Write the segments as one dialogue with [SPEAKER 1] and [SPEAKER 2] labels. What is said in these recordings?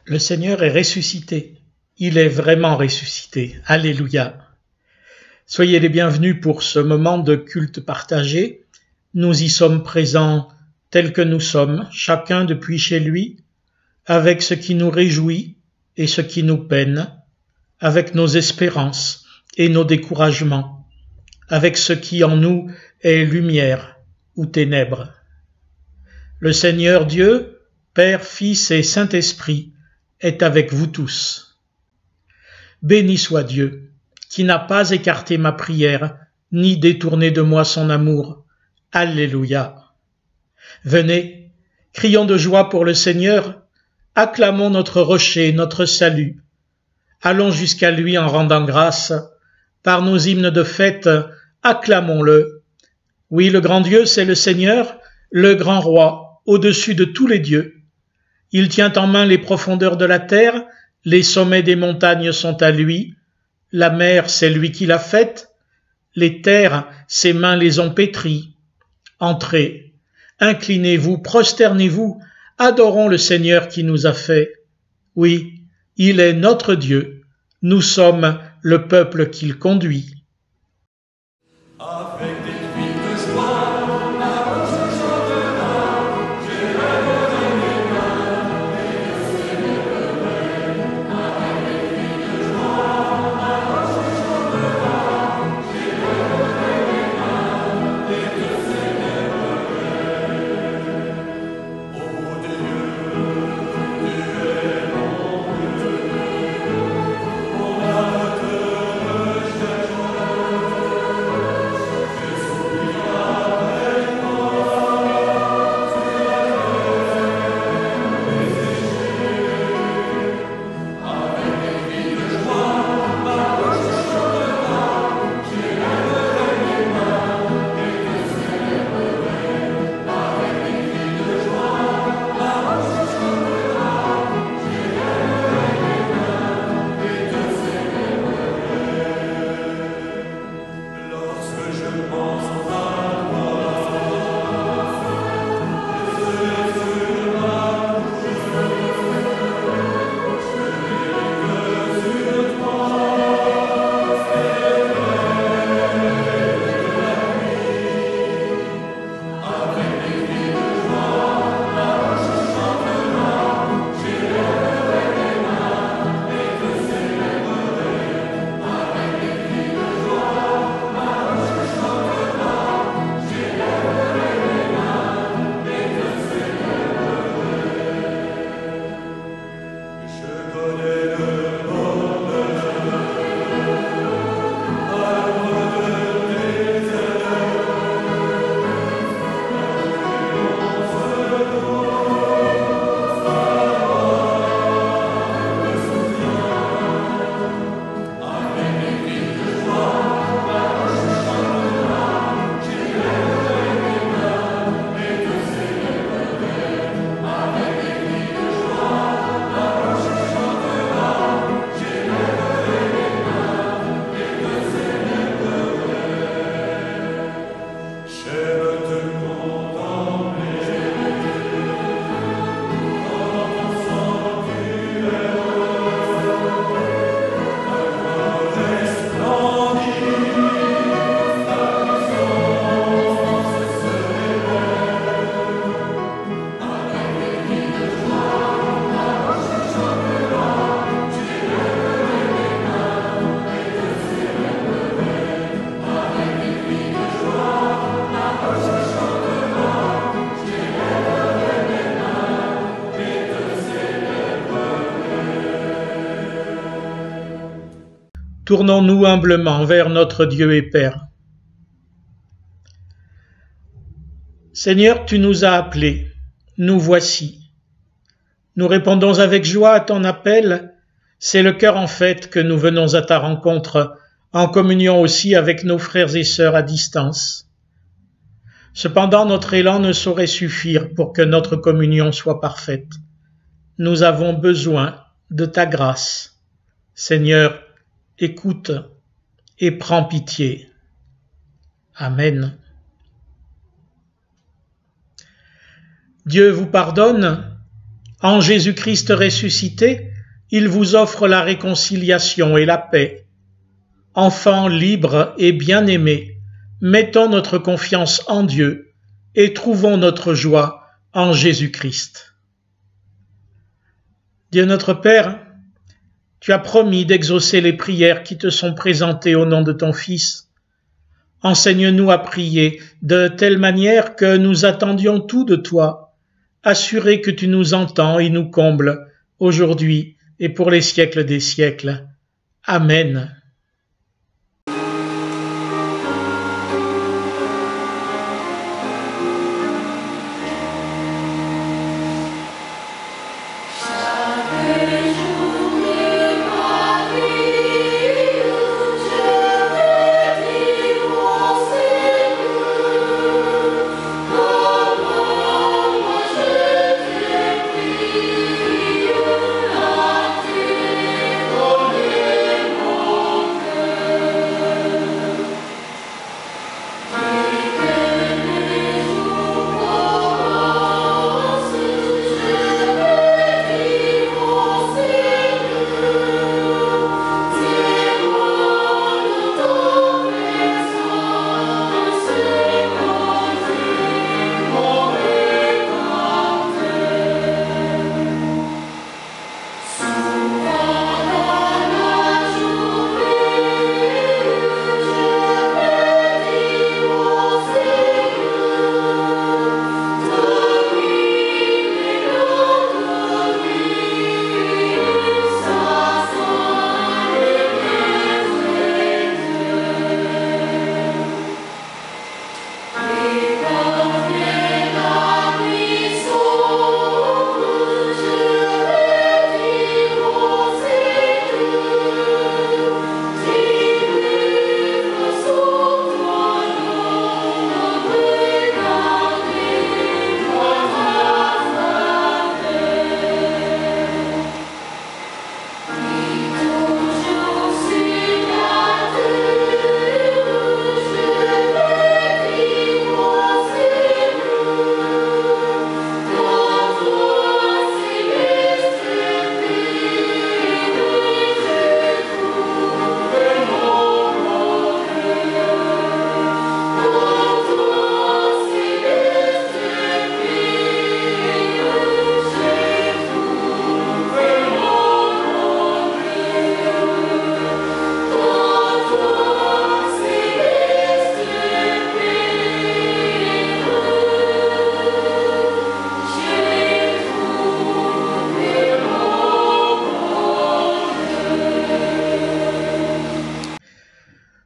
[SPEAKER 1] Le Seigneur est ressuscité. Il est vraiment ressuscité. Alléluia. Soyez les bienvenus pour ce moment de culte partagé. Nous y sommes présents tels que nous sommes, chacun depuis chez lui, avec ce qui nous réjouit et ce qui nous peine, avec nos espérances et nos découragements, avec ce qui en nous est lumière ou ténèbres. Le Seigneur Dieu, Père, Fils et Saint-Esprit, est avec vous tous. Béni soit Dieu, qui n'a pas écarté ma prière, ni détourné de moi son amour. Alléluia. Venez, crions de joie pour le Seigneur, acclamons notre rocher, notre salut. Allons jusqu'à lui en rendant grâce. Par nos hymnes de fête, acclamons-le. Oui, le grand Dieu, c'est le Seigneur, le grand roi, au-dessus de tous les dieux. Il tient en main les profondeurs de la terre, les sommets des montagnes sont à lui. La mer, c'est lui qui l'a faite. Les terres, ses mains les ont pétries. Entrez, inclinez-vous, prosternez-vous, adorons le Seigneur qui nous a fait. Oui, il est notre Dieu. Nous sommes le peuple qu'il conduit. Tournons-nous humblement vers notre Dieu et Père. Seigneur, tu nous as appelés, nous voici. Nous répondons avec joie à ton appel, c'est le cœur en fête que nous venons à ta rencontre, en communion aussi avec nos frères et sœurs à distance. Cependant, notre élan ne saurait suffire pour que notre communion soit parfaite. Nous avons besoin de ta grâce. Seigneur, écoute et prends pitié. Amen. Dieu vous pardonne, En Jésus-Christ ressuscité, il vous offre la réconciliation et la paix. Enfants libres et bien-aimés, mettons notre confiance en Dieu et trouvons notre joie en Jésus-Christ. Dieu notre Père, tu as promis d'exaucer les prières qui te sont présentées au nom de ton Fils. Enseigne-nous à prier de telle manière que nous attendions tout de toi, assurés que tu nous entends et nous combles aujourd'hui et pour les siècles des siècles. Amen.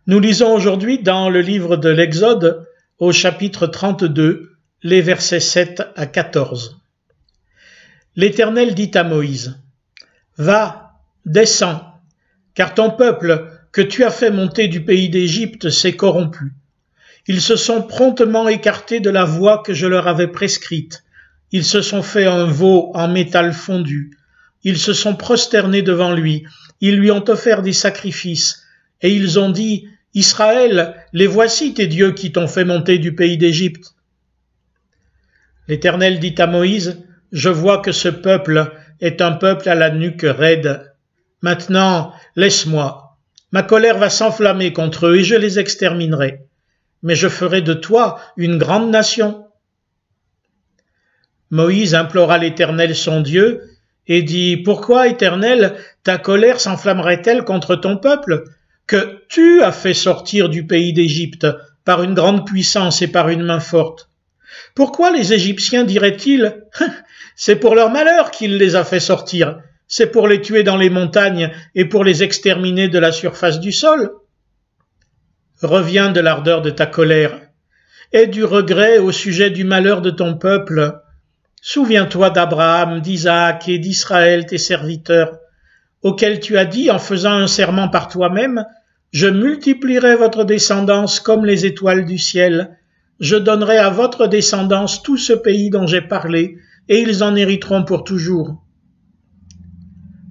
[SPEAKER 1] Nous lisons aujourd'hui dans le livre de l'Exode, au chapitre 32, les versets 7 à 14. L'Éternel dit à Moïse, « Va, descends, car ton peuple que tu as fait monter du pays d'Égypte s'est corrompu. Ils se sont promptement écartés de la voie que je leur avais prescrite. Ils se sont fait un veau en métal fondu. Ils se sont prosternés devant lui. Ils lui ont offert des sacrifices. Et ils ont dit, « Israël, les voici tes dieux qui t'ont fait monter du pays d'Égypte. » L'Éternel dit à Moïse, « Je vois que ce peuple est un peuple à la nuque raide. Maintenant, laisse-moi. Ma colère va s'enflammer contre eux et je les exterminerai. Mais je ferai de toi une grande nation. » Moïse implora l'Éternel son Dieu et dit, « Pourquoi, Éternel, ta colère s'enflammerait-elle contre ton peuple, que tu as fait sortir du pays d'Égypte par une grande puissance et par une main forte? Pourquoi les Égyptiens diraient-ils, « C'est pour leur malheur qu'il les a fait sortir, c'est pour les tuer dans les montagnes et pour les exterminer de la surface du sol? » Reviens de l'ardeur de ta colère et du regret au sujet du malheur de ton peuple. Souviens-toi d'Abraham, d'Isaac et d'Israël, tes serviteurs, auxquels tu as dit en faisant un serment par toi-même, « Je multiplierai votre descendance comme les étoiles du ciel. Je donnerai à votre descendance tout ce pays dont j'ai parlé, et ils en hériteront pour toujours. »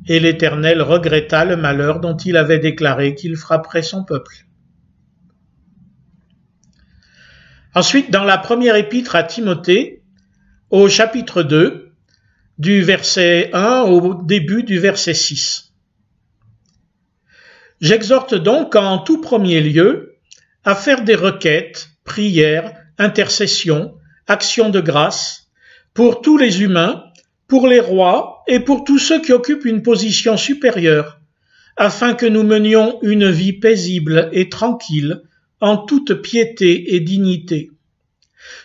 [SPEAKER 1] Et l'Éternel regretta le malheur dont il avait déclaré qu'il frapperait son peuple. Ensuite, dans la première épître à Timothée, au chapitre 2, du verset 1 au début du verset 6. J'exhorte donc en tout premier lieu à faire des requêtes, prières, intercessions, actions de grâce pour tous les humains, pour les rois et pour tous ceux qui occupent une position supérieure, afin que nous menions une vie paisible et tranquille en toute piété et dignité.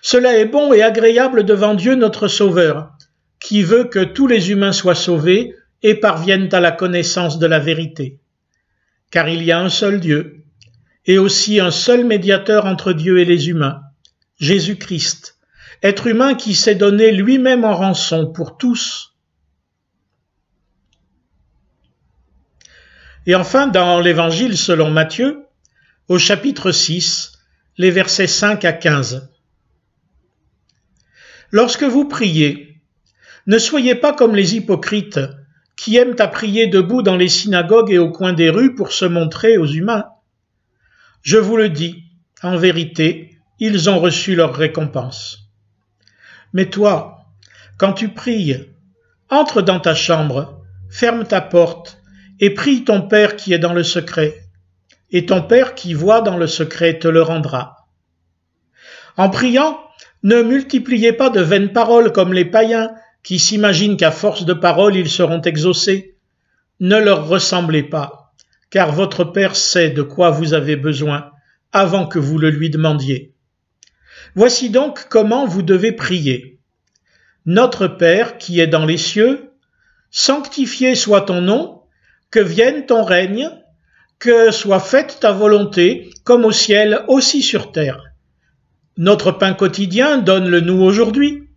[SPEAKER 1] Cela est bon et agréable devant Dieu notre Sauveur, qui veut que tous les humains soient sauvés et parviennent à la connaissance de la vérité. Car il y a un seul Dieu, et aussi un seul médiateur entre Dieu et les humains, Jésus-Christ, être humain qui s'est donné lui-même en rançon pour tous. Et enfin, dans l'Évangile selon Matthieu, au chapitre 6, les versets 5 à 15. Lorsque vous priez, ne soyez pas comme les hypocrites qui aiment à prier debout dans les synagogues et au coin des rues pour se montrer aux humains. Je vous le dis, en vérité, ils ont reçu leur récompense. Mais toi, quand tu pries, entre dans ta chambre, ferme ta porte et prie ton Père qui est dans le secret, et ton Père qui voit dans le secret te le rendra. En priant, ne multipliez pas de vaines paroles comme les païens qui s'imaginent qu'à force de paroles ils seront exaucés. Ne leur ressemblez pas, car votre Père sait de quoi vous avez besoin avant que vous le lui demandiez. Voici donc comment vous devez prier. Notre Père qui est dans les cieux, sanctifié soit ton nom, que vienne ton règne, que soit faite ta volonté, comme au ciel, aussi sur terre. Notre pain quotidien, donne-le-nous aujourd'hui,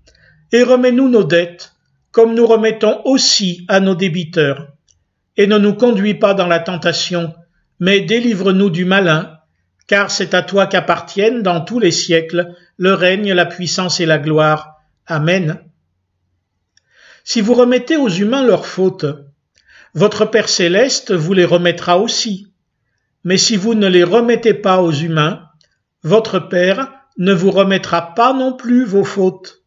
[SPEAKER 1] et remets-nous nos dettes, comme nous remettons aussi à nos débiteurs. Et ne nous conduis pas dans la tentation, mais délivre-nous du malin, car c'est à toi qu'appartiennent dans tous les siècles le règne, la puissance et la gloire. Amen. Si vous remettez aux humains leurs fautes, votre Père céleste vous les remettra aussi. Mais si vous ne les remettez pas aux humains, votre Père ne vous remettra pas non plus vos fautes.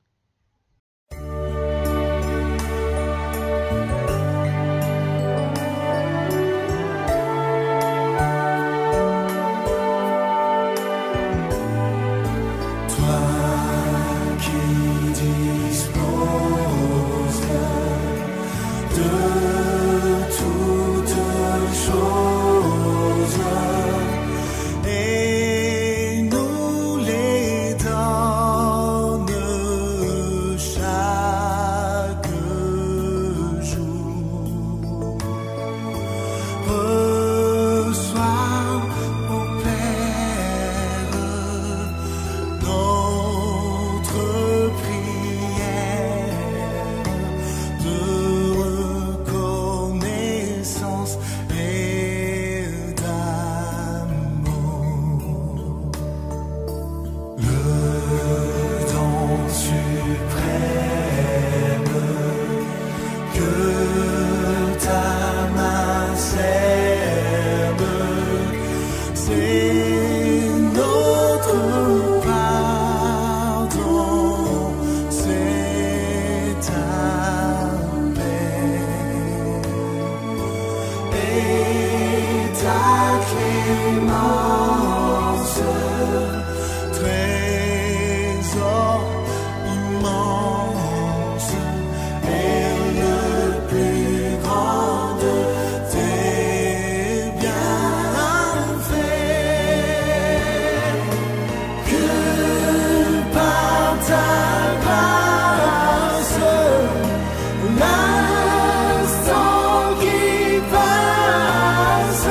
[SPEAKER 2] L'instant qui passe,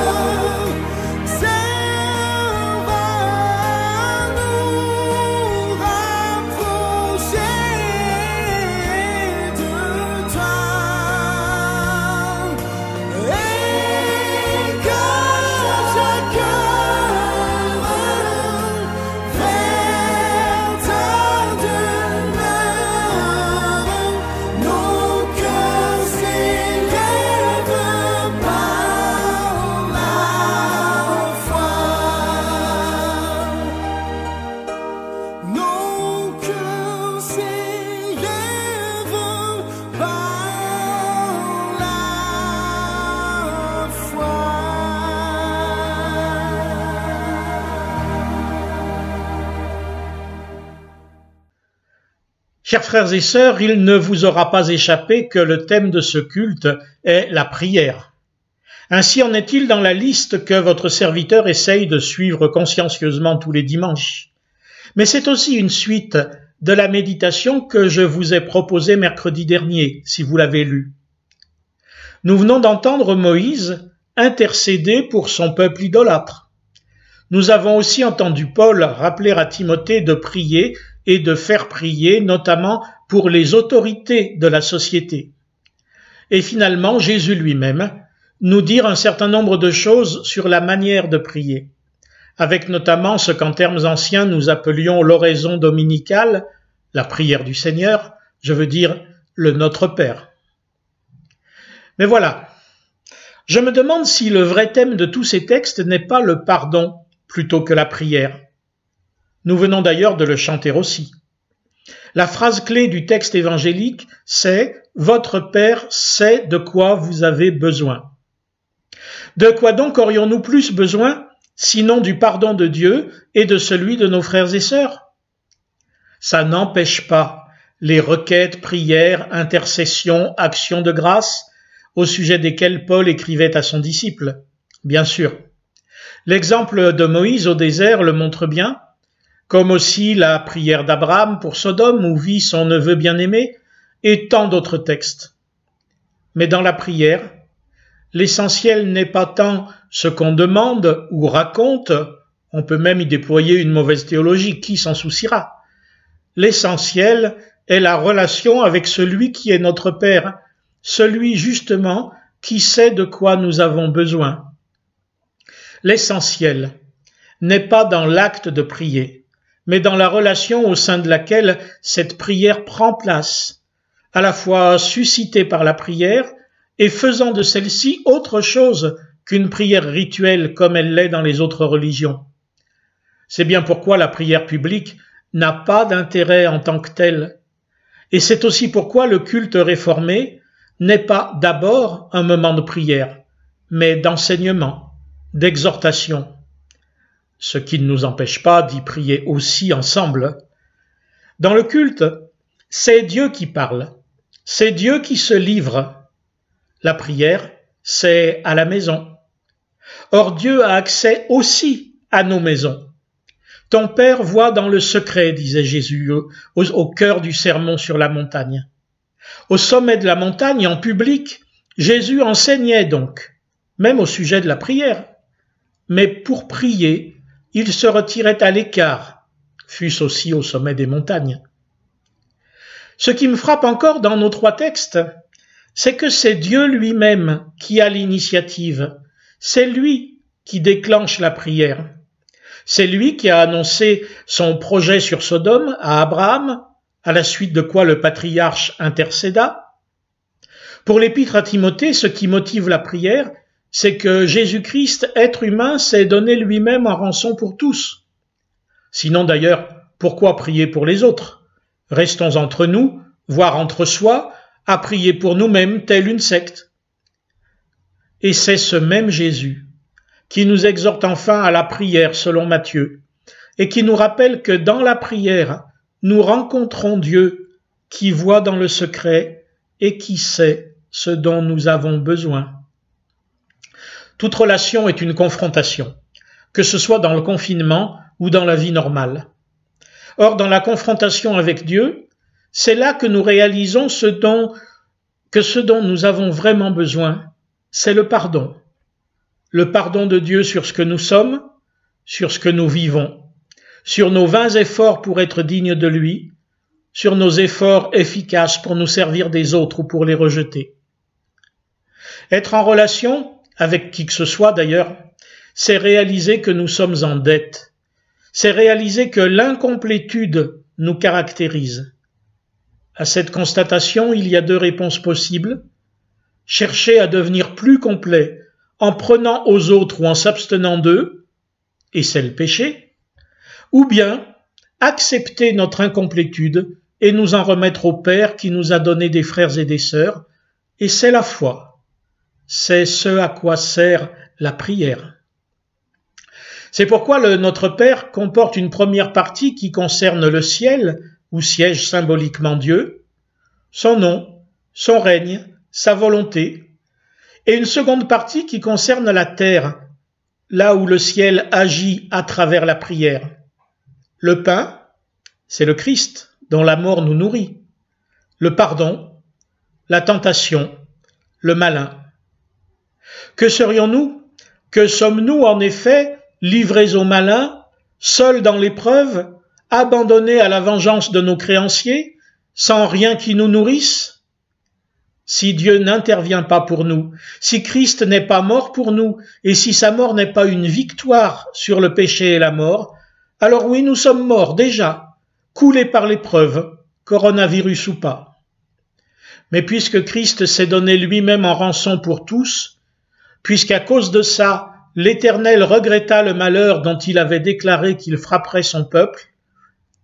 [SPEAKER 2] c'est
[SPEAKER 1] Chers frères et sœurs, il ne vous aura pas échappé que le thème de ce culte est la prière. Ainsi en est-il dans la liste que votre serviteur essaye de suivre consciencieusement tous les dimanches. Mais c'est aussi une suite de la méditation que je vous ai proposée mercredi dernier, si vous l'avez lue. Nous venons d'entendre Moïse intercéder pour son peuple idolâtre. Nous avons aussi entendu Paul rappeler à Timothée de prier et de faire prier, notamment pour les autorités de la société. Et finalement, Jésus lui-même nous dire un certain nombre de choses sur la manière de prier, avec notamment ce qu'en termes anciens nous appelions l'oraison dominicale, la prière du Seigneur, je veux dire le Notre Père. Mais voilà, je me demande si le vrai thème de tous ces textes n'est pas le pardon plutôt que la prière. Nous venons d'ailleurs de le chanter aussi. La phrase clé du texte évangélique, c'est « Votre Père sait de quoi vous avez besoin ». De quoi donc aurions-nous plus besoin, sinon du pardon de Dieu et de celui de nos frères et sœurs? Ça n'empêche pas les requêtes, prières, intercessions, actions de grâce, au sujet desquelles Paul écrivait à son disciple, bien sûr. L'exemple de Moïse au désert le montre bien, comme aussi la prière d'Abraham pour Sodome où vit son neveu bien-aimé, et tant d'autres textes. Mais dans la prière, l'essentiel n'est pas tant ce qu'on demande ou raconte, on peut même y déployer une mauvaise théologie, qui s'en souciera. L'essentiel est la relation avec celui qui est notre Père, celui justement qui sait de quoi nous avons besoin. L'essentiel n'est pas dans l'acte de prier, mais dans la relation au sein de laquelle cette prière prend place, à la fois suscitée par la prière et faisant de celle-ci autre chose qu'une prière rituelle comme elle l'est dans les autres religions. C'est bien pourquoi la prière publique n'a pas d'intérêt en tant que telle, et c'est aussi pourquoi le culte réformé n'est pas d'abord un moment de prière, mais d'enseignement, d'exhortation, ce qui ne nous empêche pas d'y prier aussi ensemble. Dans le culte, c'est Dieu qui parle, c'est Dieu qui se livre. La prière, c'est à la maison. Or Dieu a accès aussi à nos maisons. Ton Père voit dans le secret, disait Jésus au cœur du sermon sur la montagne. Au sommet de la montagne, en public, Jésus enseignait donc, même au sujet de la prière. Mais pour prier, il se retirait à l'écart, fût-ce aussi au sommet des montagnes. Ce qui me frappe encore dans nos trois textes, c'est que c'est Dieu lui-même qui a l'initiative. C'est lui qui déclenche la prière. C'est lui qui a annoncé son projet sur Sodome à Abraham, à la suite de quoi le patriarche intercéda. Pour l'épître à Timothée, ce qui motive la prière, c'est que Jésus-Christ, être humain, s'est donné lui-même en rançon pour tous. Sinon d'ailleurs, pourquoi prier pour les autres? Restons entre nous, voire entre soi, à prier pour nous-mêmes, telle une secte. Et c'est ce même Jésus qui nous exhorte enfin à la prière selon Matthieu, et qui nous rappelle que dans la prière, nous rencontrons Dieu qui voit dans le secret et qui sait ce dont nous avons besoin. Toute relation est une confrontation, que ce soit dans le confinement ou dans la vie normale. Or, dans la confrontation avec Dieu, c'est là que nous réalisons ce dont nous avons vraiment besoin, c'est le pardon. Le pardon de Dieu sur ce que nous sommes, sur ce que nous vivons, sur nos vains efforts pour être dignes de lui, sur nos efforts efficaces pour nous servir des autres ou pour les rejeter. Être en relation, avec qui que ce soit d'ailleurs, c'est réaliser que nous sommes en dette. C'est réaliser que l'incomplétude nous caractérise. À cette constatation, il y a deux réponses possibles. Chercher à devenir plus complet en prenant aux autres ou en s'abstenant d'eux, et c'est le péché, ou bien accepter notre incomplétude et nous en remettre au Père qui nous a donné des frères et des sœurs, et c'est la foi. C'est ce à quoi sert la prière. C'est pourquoi le Notre Père comporte une première partie qui concerne le ciel où siège symboliquement Dieu, son nom, son règne, sa volonté, et une seconde partie qui concerne la terre, là où le ciel agit à travers la prière. Le pain, c'est le Christ, dont la mort nous nourrit. Le pardon, la tentation, le malin. Que serions-nous? Que sommes-nous en effet livrés au malin, seuls dans l'épreuve, abandonnés à la vengeance de nos créanciers, sans rien qui nous nourrisse? Si Dieu n'intervient pas pour nous, si Christ n'est pas mort pour nous, et si sa mort n'est pas une victoire sur le péché et la mort, alors oui, nous sommes morts déjà, coulés par l'épreuve, coronavirus ou pas. Mais puisque Christ s'est donné lui-même en rançon pour tous, puisqu'à cause de ça, l'Éternel regretta le malheur dont il avait déclaré qu'il frapperait son peuple,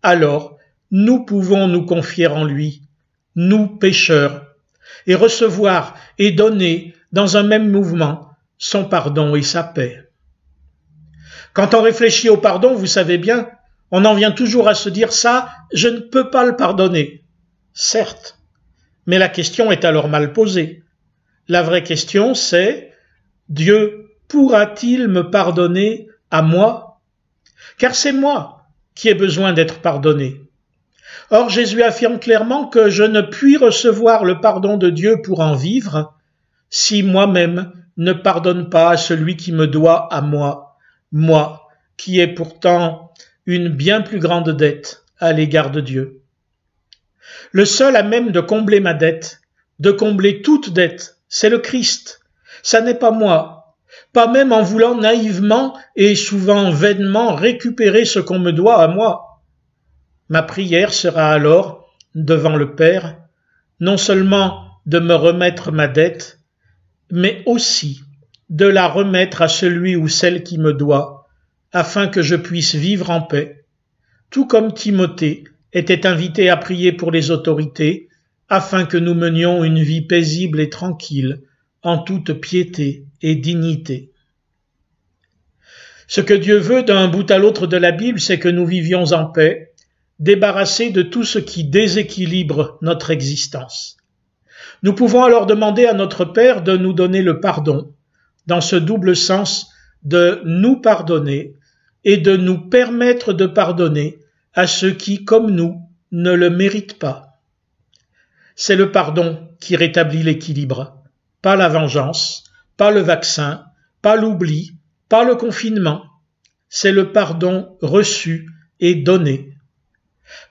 [SPEAKER 1] alors nous pouvons nous confier en lui, nous pécheurs, et recevoir et donner dans un même mouvement son pardon et sa paix. Quand on réfléchit au pardon, vous savez bien, on en vient toujours à se dire ça, je ne peux pas le pardonner. Certes, mais la question est alors mal posée. La vraie question c'est, Dieu pourra-t-il me pardonner à moi? Car c'est moi qui ai besoin d'être pardonné. Or, Jésus affirme clairement que je ne puis recevoir le pardon de Dieu pour en vivre si moi-même ne pardonne pas à celui qui me doit à moi, moi qui ai pourtant une bien plus grande dette à l'égard de Dieu. Le seul à même de combler ma dette, de combler toute dette, c'est le Christ. Ça n'est pas moi, pas même en voulant naïvement et souvent vainement récupérer ce qu'on me doit à moi. Ma prière sera alors, devant le Père, non seulement de me remettre ma dette, mais aussi de la remettre à celui ou celle qui me doit, afin que je puisse vivre en paix, tout comme Timothée était invité à prier pour les autorités, afin que nous menions une vie paisible et tranquille, en toute piété et dignité. Ce que Dieu veut d'un bout à l'autre de la Bible, c'est que nous vivions en paix, débarrassés de tout ce qui déséquilibre notre existence. Nous pouvons alors demander à notre Père de nous donner le pardon, dans ce double sens de nous pardonner et de nous permettre de pardonner à ceux qui, comme nous, ne le méritent pas. C'est le pardon qui rétablit l'équilibre, pas la vengeance, pas le vaccin, pas l'oubli, pas le confinement. C'est le pardon reçu et donné.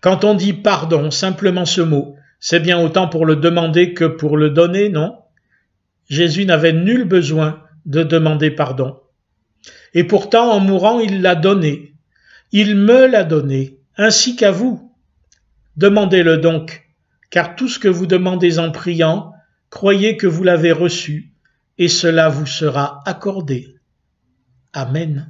[SPEAKER 1] Quand on dit pardon, simplement ce mot, c'est bien autant pour le demander que pour le donner, non? Jésus n'avait nul besoin de demander pardon. Et pourtant, en mourant, il l'a donné. Il me l'a donné, ainsi qu'à vous. Demandez-le donc, car tout ce que vous demandez en priant, croyez que vous l'avez reçu, et cela vous sera accordé. Amen.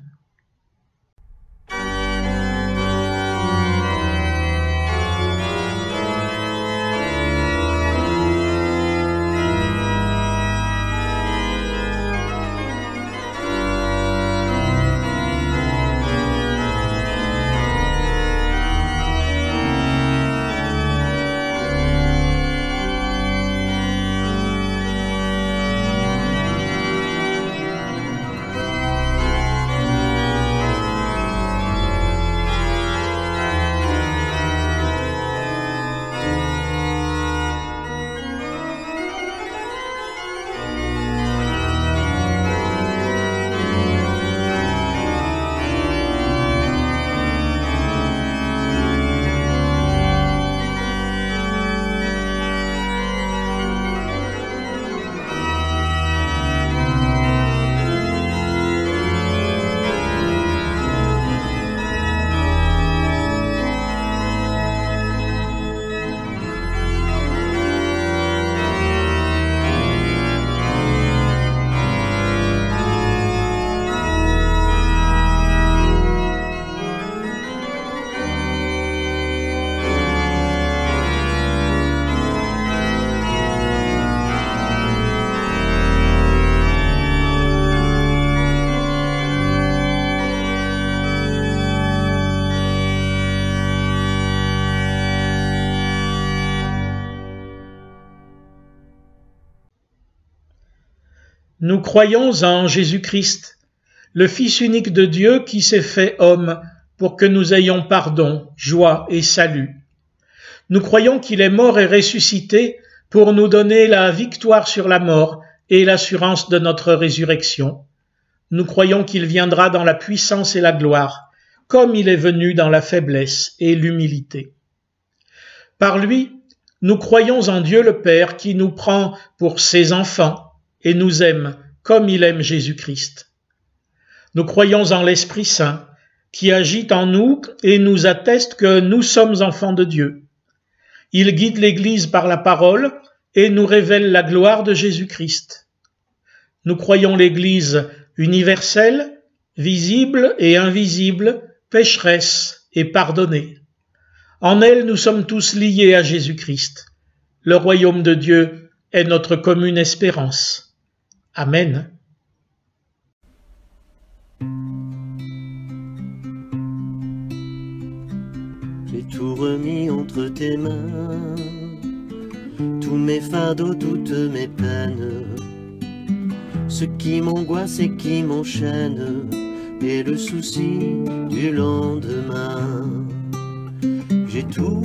[SPEAKER 1] Nous croyons en Jésus-Christ, le Fils unique de Dieu qui s'est fait homme pour que nous ayons pardon, joie et salut. Nous croyons qu'il est mort et ressuscité pour nous donner la victoire sur la mort et l'assurance de notre résurrection. Nous croyons qu'il viendra dans la puissance et la gloire, comme il est venu dans la faiblesse et l'humilité. Par lui, nous croyons en Dieu le Père qui nous prend pour ses enfants et nous aime comme il aime Jésus-Christ. Nous croyons en l'Esprit Saint qui agit en nous et nous atteste que nous sommes enfants de Dieu. Il guide l'Église par la parole et nous révèle la gloire de Jésus-Christ. Nous croyons l'Église universelle, visible et invisible, pécheresse et pardonnée. En elle, nous sommes tous liés à Jésus-Christ. Le royaume de Dieu est notre commune espérance. Amen.
[SPEAKER 2] J'ai tout remis entre tes mains, tous mes fardeaux, toutes mes peines, ce qui m'angoisse et qui m'enchaîne, et le souci du lendemain. J'ai tout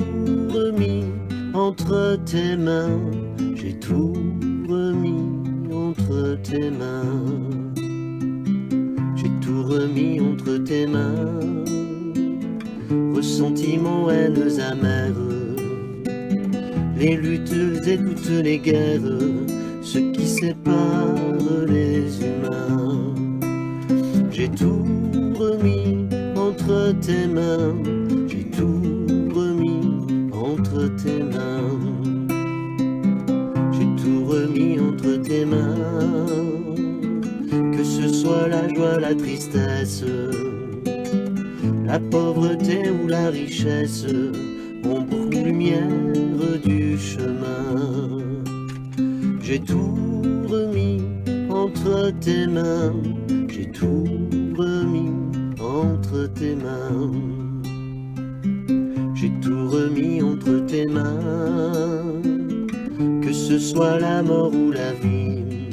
[SPEAKER 2] remis entre tes mains, j'ai tout remis entre tes mains. J'ai tout remis entre tes mains, ressentiments, haines amères, les luttes et toutes les guerres, ce qui sépare les humains. J'ai tout remis entre tes mains, j'ai tout remis entre tes mains. J'ai tout remis entre tes mains, que ce soit la joie, la tristesse, la pauvreté ou la richesse, ombre ou lumière du chemin. J'ai tout remis entre tes mains, j'ai tout remis entre tes mains. J'ai tout remis entre tes mains, que ce soit la mort ou la vie,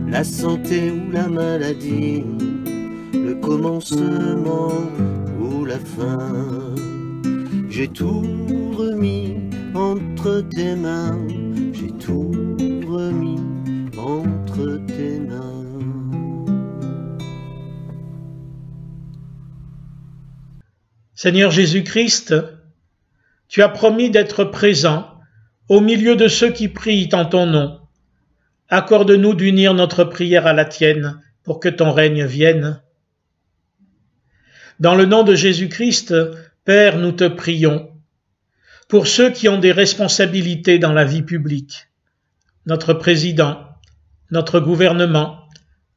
[SPEAKER 2] la santé ou la maladie, le commencement ou la fin. J'ai tout remis entre tes mains, j'ai tout remis entre tes mains.
[SPEAKER 1] Seigneur Jésus-Christ, tu as promis d'être présent au milieu de ceux qui prient en ton nom. Accorde-nous d'unir notre prière à la tienne pour que ton règne vienne. Dans le nom de Jésus-Christ, Père, nous te prions pour ceux qui ont des responsabilités dans la vie publique, notre président, notre gouvernement,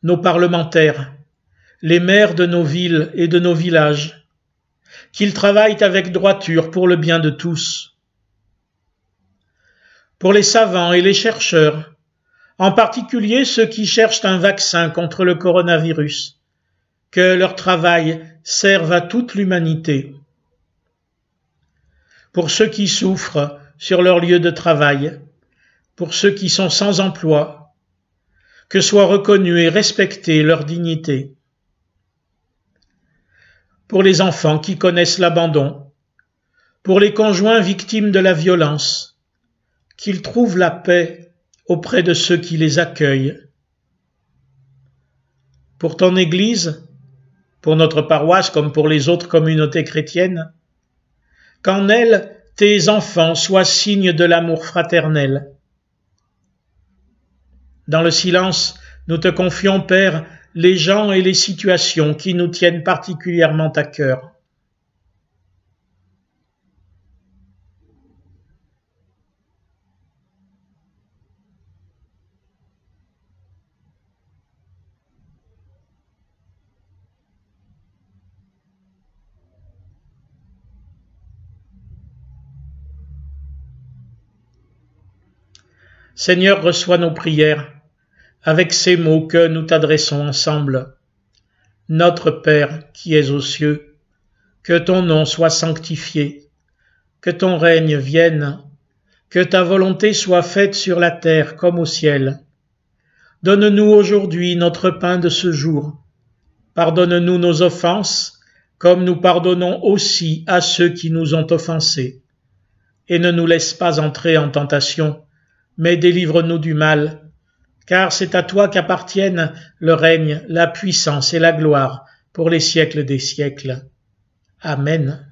[SPEAKER 1] nos parlementaires, les maires de nos villes et de nos villages, qu'ils travaillent avec droiture pour le bien de tous. Pour les savants et les chercheurs, en particulier ceux qui cherchent un vaccin contre le coronavirus, que leur travail serve à toute l'humanité. Pour ceux qui souffrent sur leur lieu de travail, pour ceux qui sont sans emploi, que soit reconnue et respectée leur dignité. Pour les enfants qui connaissent l'abandon, pour les conjoints victimes de la violence, qu'ils trouvent la paix auprès de ceux qui les accueillent. Pour ton Église, pour notre paroisse comme pour les autres communautés chrétiennes, qu'en elle tes enfants soient signes de l'amour fraternel. Dans le silence, nous te confions, Père, les gens et les situations qui nous tiennent particulièrement à cœur. Seigneur, reçois nos prières avec ces mots que nous t'adressons ensemble. Notre Père qui es aux cieux, que ton nom soit sanctifié, que ton règne vienne, que ta volonté soit faite sur la terre comme au ciel. Donne-nous aujourd'hui notre pain de ce jour. Pardonne-nous nos offenses, comme nous pardonnons aussi à ceux qui nous ont offensés. Et ne nous laisse pas entrer en tentation, mais délivre-nous du mal, car c'est à toi qu'appartiennent le règne, la puissance et la gloire pour les siècles des siècles. Amen.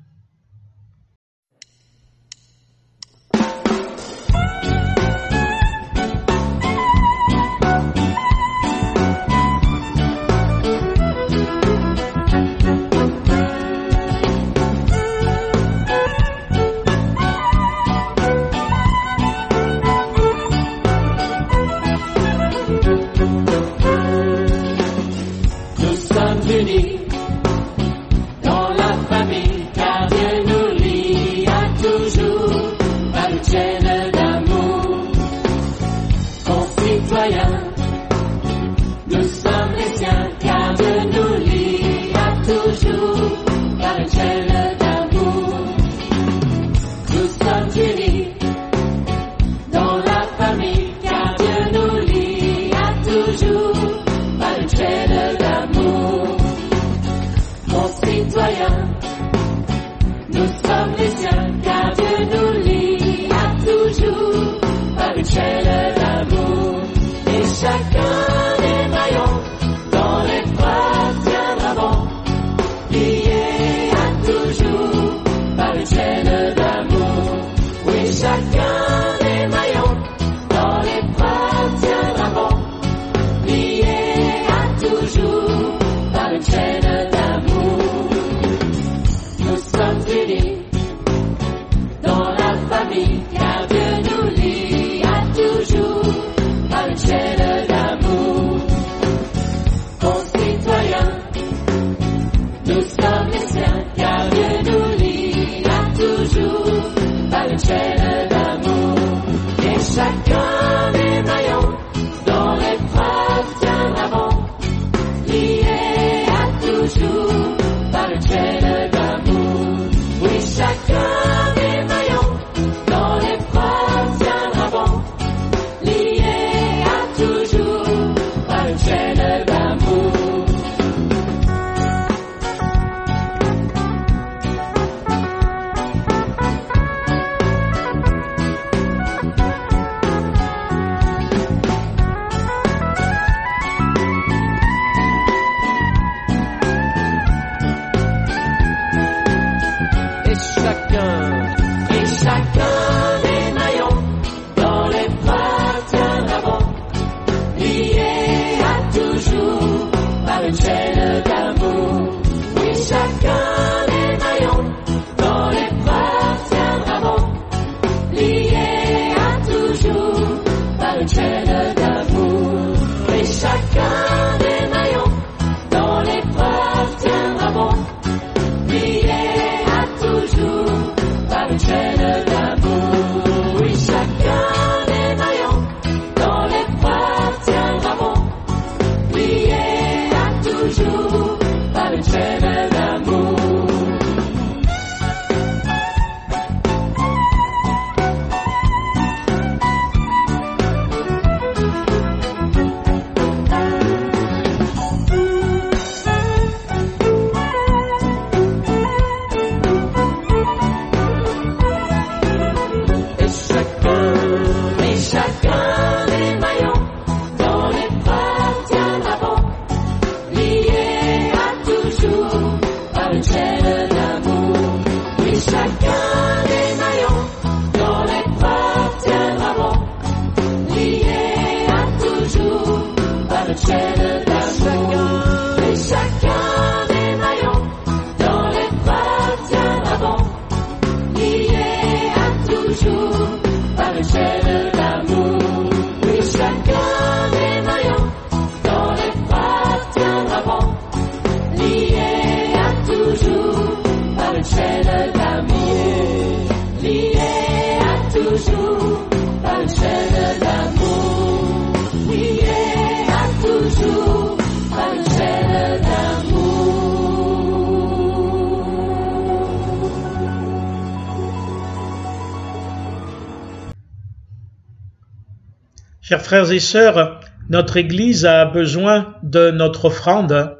[SPEAKER 1] Chers frères et sœurs, Notre Église a besoin de notre offrande.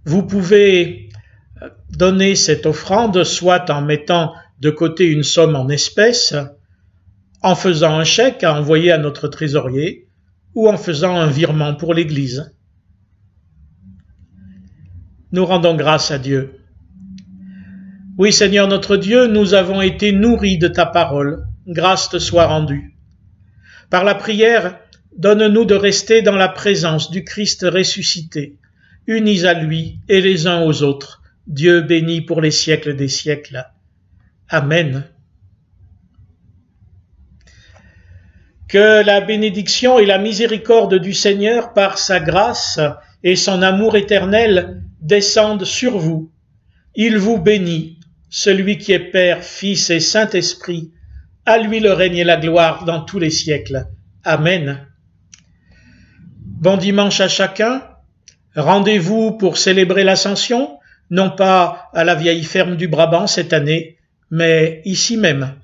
[SPEAKER 1] Vous pouvez donner cette offrande soit en mettant de côté une somme en espèces, en faisant un chèque à envoyer à notre trésorier ou en faisant un virement pour l'Église. Nous rendons grâce à Dieu. Oui, Seigneur notre Dieu, nous avons été nourris de ta parole. Grâce te soit rendue. Par la prière, donne-nous de rester dans la présence du Christ ressuscité, unis à lui et les uns aux autres. Dieu béni pour les siècles des siècles. Amen. Que la bénédiction et la miséricorde du Seigneur par sa grâce et son amour éternel descendent sur vous. Il vous bénit, celui qui est Père, Fils et Saint-Esprit. À lui le règne et la gloire dans tous les siècles. Amen. Bon dimanche à chacun. Rendez-vous pour célébrer l'Ascension, non pas à la vieille ferme du Brabant cette année, mais ici même.